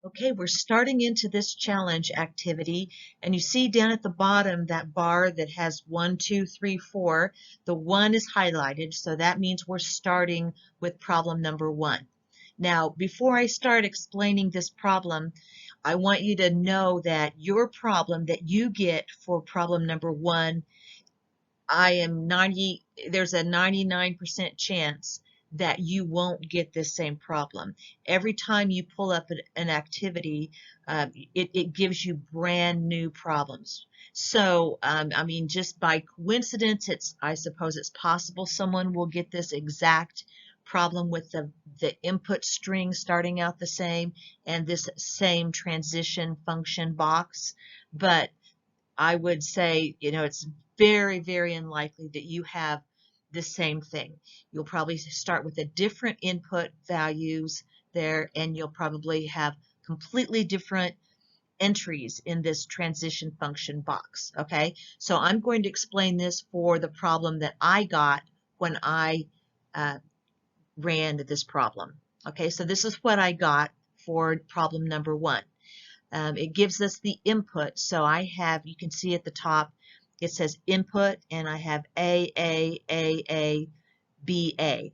Okay, we're starting into this challenge activity, and you see down at the bottom that bar that has 1, 2, 3, 4. The 1 is highlighted, so that means we're starting with problem number 1. Now, before I start explaining this problem, I want you to know that your problem that you get for problem number 1, there's a 99% chance that you won't get this same problem. Every time you pull up an activity, it gives you brand new problems. So, I mean, just by coincidence, I suppose it's possible someone will get this exact problem with the input string starting out the same and this same transition function box. But I would say, it's very, very unlikely that you have the same thing. You'll probably start with a different input values there, and you'll probably have completely different entries in this transition function box. Okay, so I'm going to explain this for the problem that I got when I ran this problem. Okay, so this is what I got for problem number 1. It gives us the input. So I have, you can see at the top, it says input, and I have A, B, A.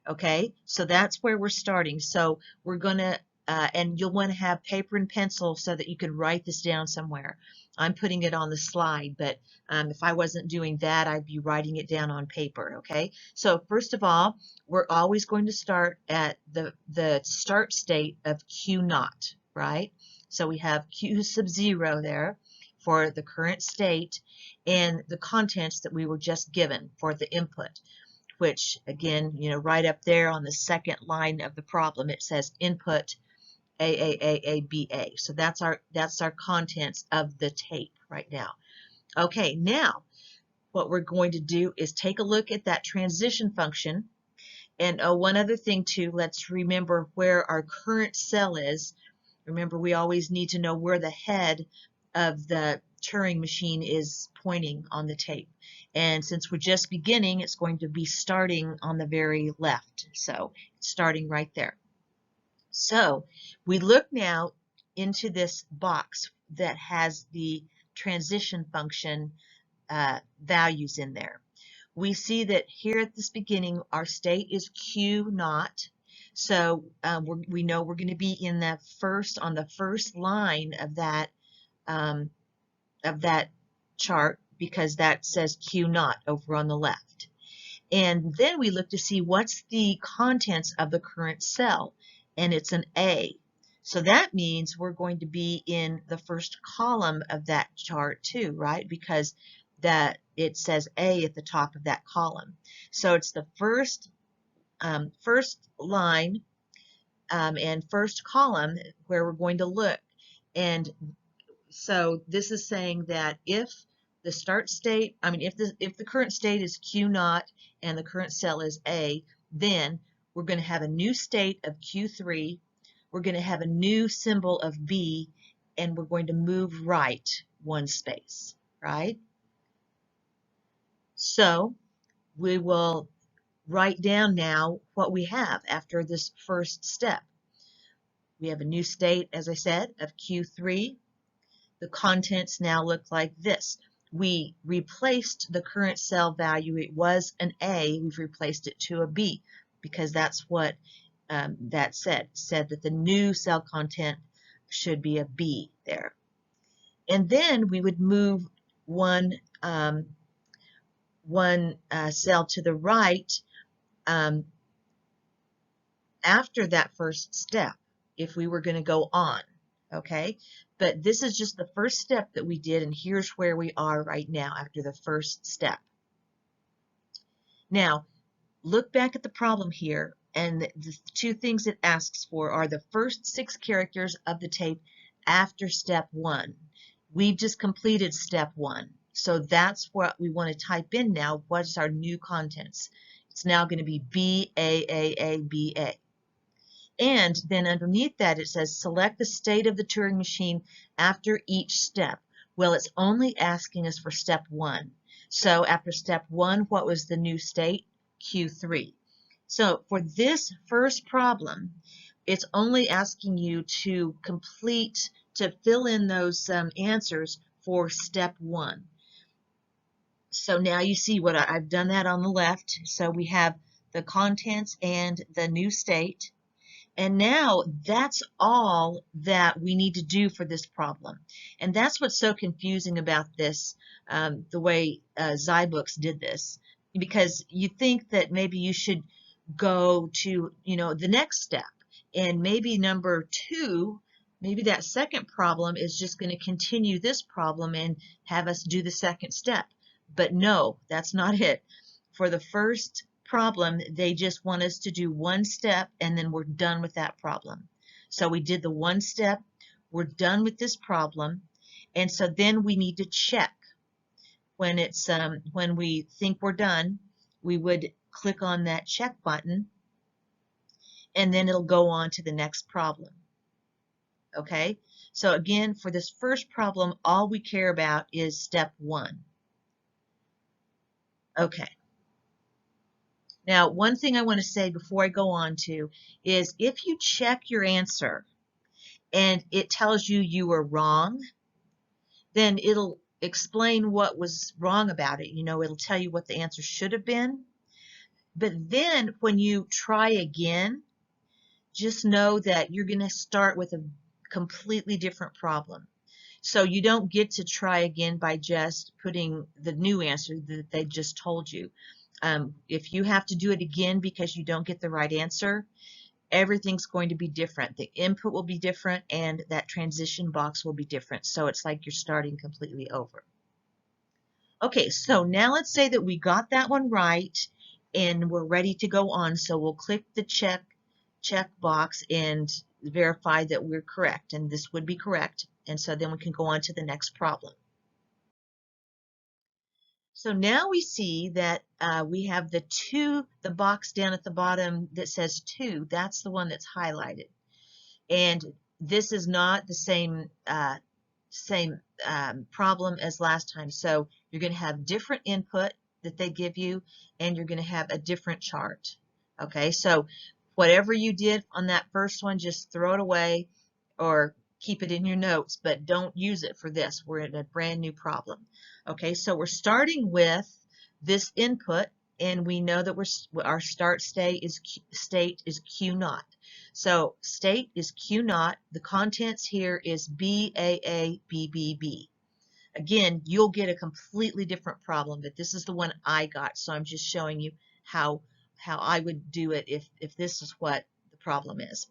Okay, so that's where we're starting. So we're going to, and you'll want to have paper and pencil so that you can write this down somewhere. I'm putting it on the slide, but if I wasn't doing that, I'd be writing it down on paper. Okay, so first of all, we're always going to start at the start state of Q naught, right? So we have Q sub 0 there for the current state and the contents that we were just given for the input, which again, right up there on the second line of the problem, it says input A. So that's our contents of the tape right now. Okay, now what we're going to do is take a look at that transition function. And one other thing too, let's remember where our current cell is. Remember, we always need to know where the head of the Turing machine is pointing on the tape. And since we're just beginning, it's going to be starting on the very left. So it's starting right there. So we look now into this box that has the transition function values in there. We see that here at this beginning, our state is Q naught. So we know we're going to be in on the first line of that chart, because that says Q naught over on the left. And then we look to see what's the contents of the current cell, and it's an A. So that means we're going to be in the first column of that chart too, right? Because it says A at the top of that column. So it's the first line and first column where we're going to look. And so this is saying that if the start state, if the current state is Q naught and the current cell is A, then we're going to have a new state of Q3. We're going to have a new symbol of B, and we're going to move right one space, right? So we will write down now what we have after this first step. We have a new state, as I said, of Q3. The contents now look like this. We replaced the current cell value. It was an A. We've replaced it to a B because that's what that said. It said that the new cell content should be a B there. And then we would move one cell to the right after that first step if we were going to go on. Okay, but this is just the first step that we did, and here's where we are right now after the first step. Now, look back at the problem here, and the two things it asks for are the first 6 characters of the tape after step 1. We've just completed step 1, so that's what we want to type in now. What's our new contents? It's now going to be BA. And then underneath that it says select the state of the Turing machine after each step. Well, it's only asking us for step 1. So after step 1, what was the new state? Q3. So for this first problem, it's only asking you to fill in those answers for step 1. So now you see what I've done that on the left. So we have the contents and the new state. And now that's all that we need to do for this problem. And that's what's so confusing about this, the way Zybooks did this, because you think that maybe you should go to, the next step. And maybe number 2, maybe that second problem is just going to continue this problem and have us do the second step. But no, that's not it. For the first problem, they just want us to do one step and then we're done with that problem. So we did the one step, we're done with this problem, and so then we need to check. When it's when we think we're done, we would click on that check button and then it'll go on to the next problem. Okay, so again, for this first problem, all we care about is step 1. Okay. Now, one thing I want to say before I go on to is if you check your answer and it tells you you were wrong, then it'll explain what was wrong about it. It'll tell you what the answer should have been. But then when you try again, just know that you're going to start with a completely different problem. So you don't get to try again by just putting the new answer that they just told you. If you have to do it again because you don't get the right answer, everything's going to be different. The input will be different and that transition box will be different. So it's like you're starting completely over. Okay, so now let's say that we got that one right and we're ready to go on. So we'll click the check box and verify that we're correct, and this would be correct. And so then we can go on to the next problem. So now we see that we have the box down at the bottom that says 2. That's the one that's highlighted. And this is not the same problem as last time. So you're going to have different input that they give you, and you're going to have a different chart. Okay, so whatever you did on that first one, just throw it away or keep it in your notes, but don't use it for this. We're in a brand new problem. Okay, so we're starting with this input, and we know that our start state is Q naught. So state is Q naught. The contents here is BAA BBB. Again, you'll get a completely different problem, but this is the one I got, so I'm just showing you how I would do it if this is what the problem is.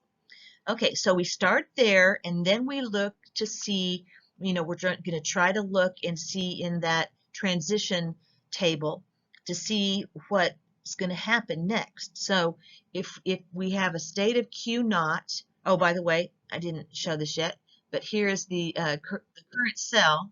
Okay, so we start there, and then we look to see, we're going to try to look and see in that transition table to see what's going to happen next. So if we have a state of Q naught, oh, by the way, I didn't show this yet, but here is the current cell.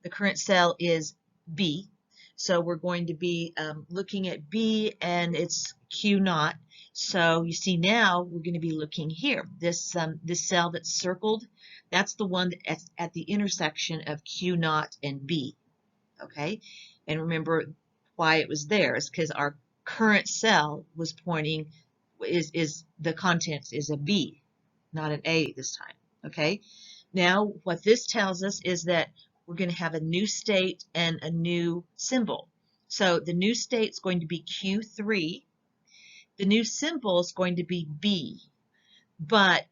The current cell is B. So we're going to be looking at B, and it's Q naught. So you see now we're going to be looking here. This cell that's circled, that's the one that's at the intersection of Q naught and B. Okay, and remember why it was there is because our current cell was pointing is the contents is a B, not an A this time. Okay, now what this tells us is that we're going to have a new state and a new symbol. So the new state is going to be Q3. The new symbol is going to be B, but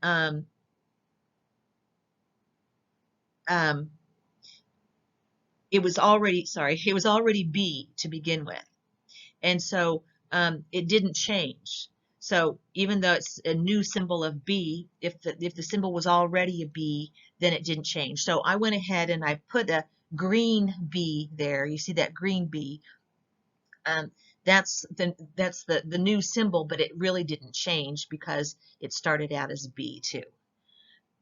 it was already B to begin with, and so it didn't change. So even though it's a new symbol of B, if the symbol was already a B, then it didn't change. So I went ahead and I put a green B there. You see that green B? That's the new symbol, but it really didn't change because it started out as B too.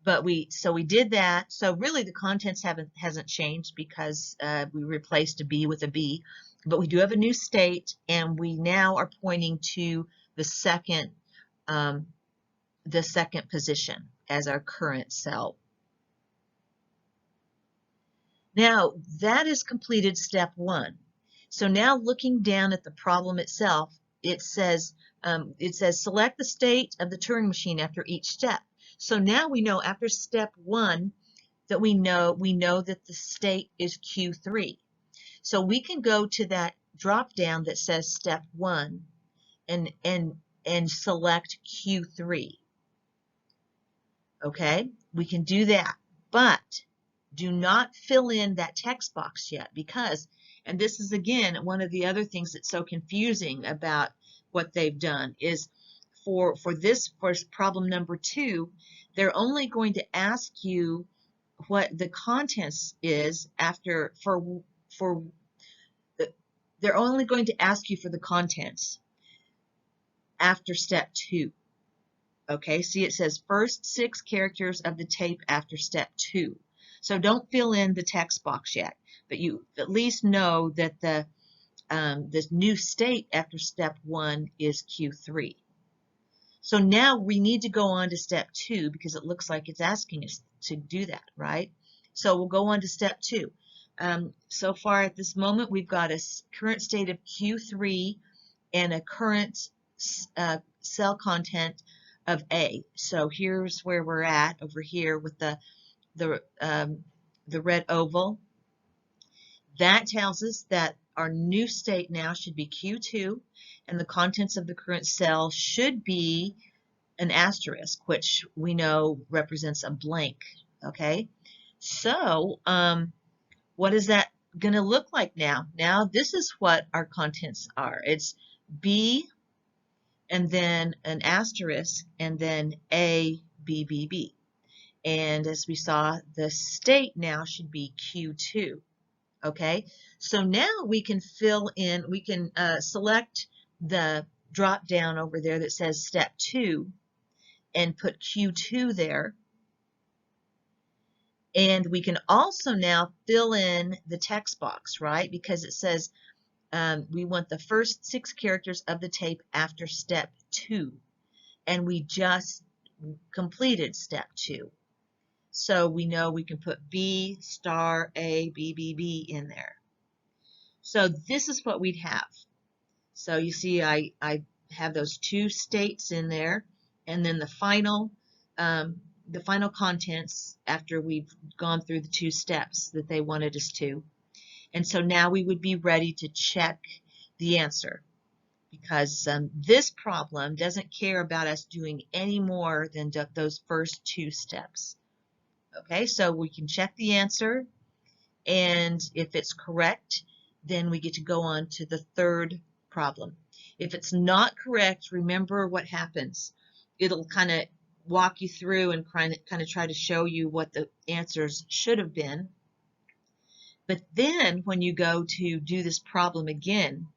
But we did that. So really the contents hasn't changed because we replaced a B with a B. But we do have a new state, and we now are pointing to the second position as our current cell. Now that is completed step 1. So now looking down at the problem itself, it says it says select the state of the Turing machine after each step. So now we know after step 1 that we know that the state is Q3. So we can go to that drop down that says step 1 and select Q3. Okay, we can do that, but do not fill in that text box yet, because, and this is again one of the other things that's so confusing about what they've done, is for problem number 2, they're only going to ask you what the contents is after they're only going to ask you for the contents after step 2. Okay, see, it says first 6 characters of the tape after step 2. So don't fill in the text box yet, but you at least know that the this new state after step 1 is Q3. So now we need to go on to step 2 because it looks like it's asking us to do that, right? So we'll go on to step 2. So far at this moment, we've got a current state of Q3 and a current cell content of A. So here's where we're at over here with the red oval. That tells us that our new state now should be Q2, and the contents of the current cell should be an asterisk, which we know represents a blank. Okay, so what is that going to look like now? Now this is what our contents are. It's B, and then an asterisk, and then A, B, B, B. And as we saw, the state now should be Q2. Okay, so now we can fill in, we can select the drop down over there that says step 2 and put Q2 there. And we can also now fill in the text box, right? Because it says we want the first 6 characters of the tape after step 2. And we just completed step 2. So we know we can put B star A B B B in there. So this is what we'd have. So you see I have those 2 states in there, and then the final contents after we've gone through the 2 steps that they wanted us to. And so now we would be ready to check the answer, because this problem doesn't care about us doing any more than those first 2 steps. Okay, so we can check the answer, and if it's correct, then we get to go on to the 3rd problem. If it's not correct, remember what happens. It'll kind of walk you through and kind of try to show you what the answers should have been. But then when you go to do this problem again,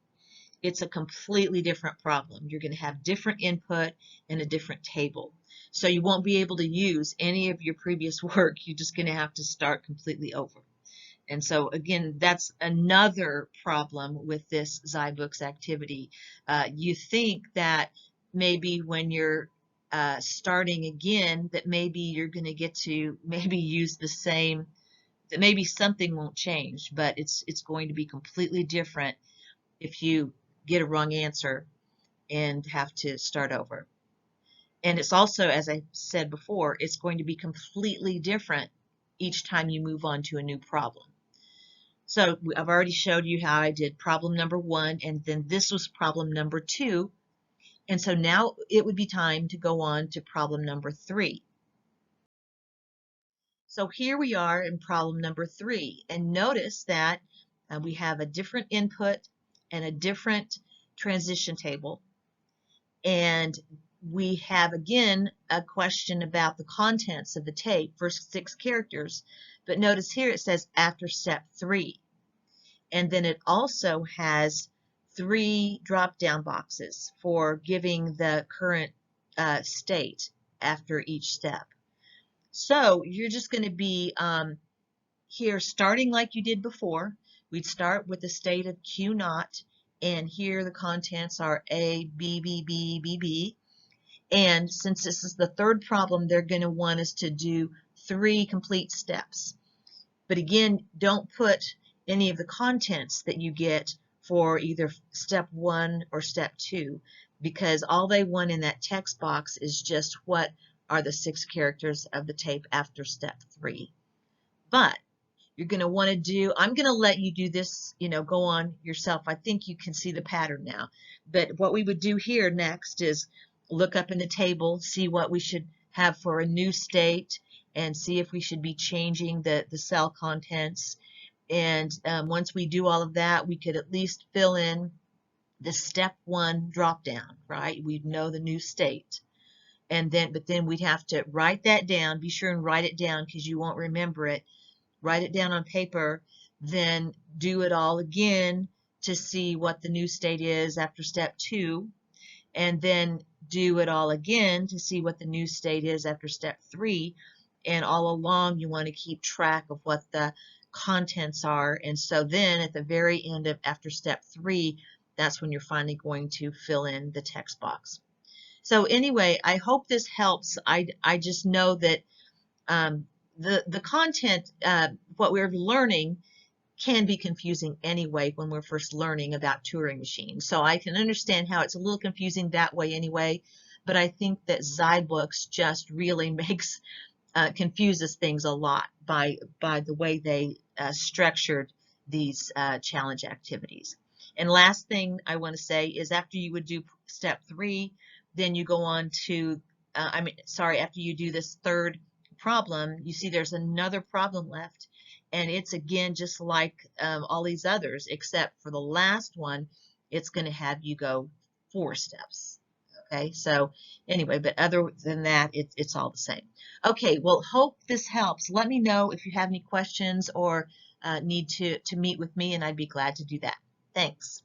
it's a completely different problem. You're going to have different input and a different table. So you won't be able to use any of your previous work. You're just going to have to start completely over. And so again, that's another problem with this zyBooks activity. You think that maybe when you're starting again, that maybe you're going to get to maybe use the same, that maybe something won't change, but it's going to be completely different if you get a wrong answer and have to start over. And it's also, as I said before, it's going to be completely different each time you move on to a new problem. So I've already showed you how I did problem number 1, and then this was problem number 2. And so now it would be time to go on to problem number 3. So here we are in problem number 3, and notice that we have a different input and a different transition table. And we have again a question about the contents of the tape, first 6 characters, but notice here it says after step 3, and then it also has 3 drop-down boxes for giving the current state after each step. So you're just going to be here starting like you did before. We'd start with the state of Q0, and here the contents are A, B, B, B, B, B. And since this is the 3rd problem, they're going to want us to do 3 complete steps. But again, don't put any of the contents that you get for either step 1 or step 2. because all they want in that text box is just what are the 6 characters of the tape after step 3. But you're going to want to do, I'm going to let you do this, go on yourself. I think you can see the pattern now. But what we would do here next is look up in the table, see what we should have for a new state, and see if we should be changing the cell contents. And once we do all of that, we could at least fill in the step 1 drop down, right? We'd know the new state. And then, but then we'd have to write that down. Be sure and write it down because you won't remember it. Write it down on paper, then do it all again to see what the new state is after step 2, and then do it all again to see what the new state is after step 3. And all along you want to keep track of what the contents are. And so then at the very end of after step 3, that's when you're finally going to fill in the text box. So anyway, I hope this helps. I just know that the content, what we're learning, can be confusing anyway when we're first learning about Turing machines. So I can understand how it's a little confusing that way anyway, but I think that Zybooks just really confuses things a lot by the way they structured these challenge activities. And last thing I want to say is after you would do step 3, then you go on to, after you do this third problem, you see there's another problem left, and it's again just like all these others, except for the last one, it's going to have you go 4 steps. Okay, so anyway, but other than that, it's all the same. Okay, well, hope this helps. Let me know if you have any questions or need to meet with me, and I'd be glad to do that. Thanks.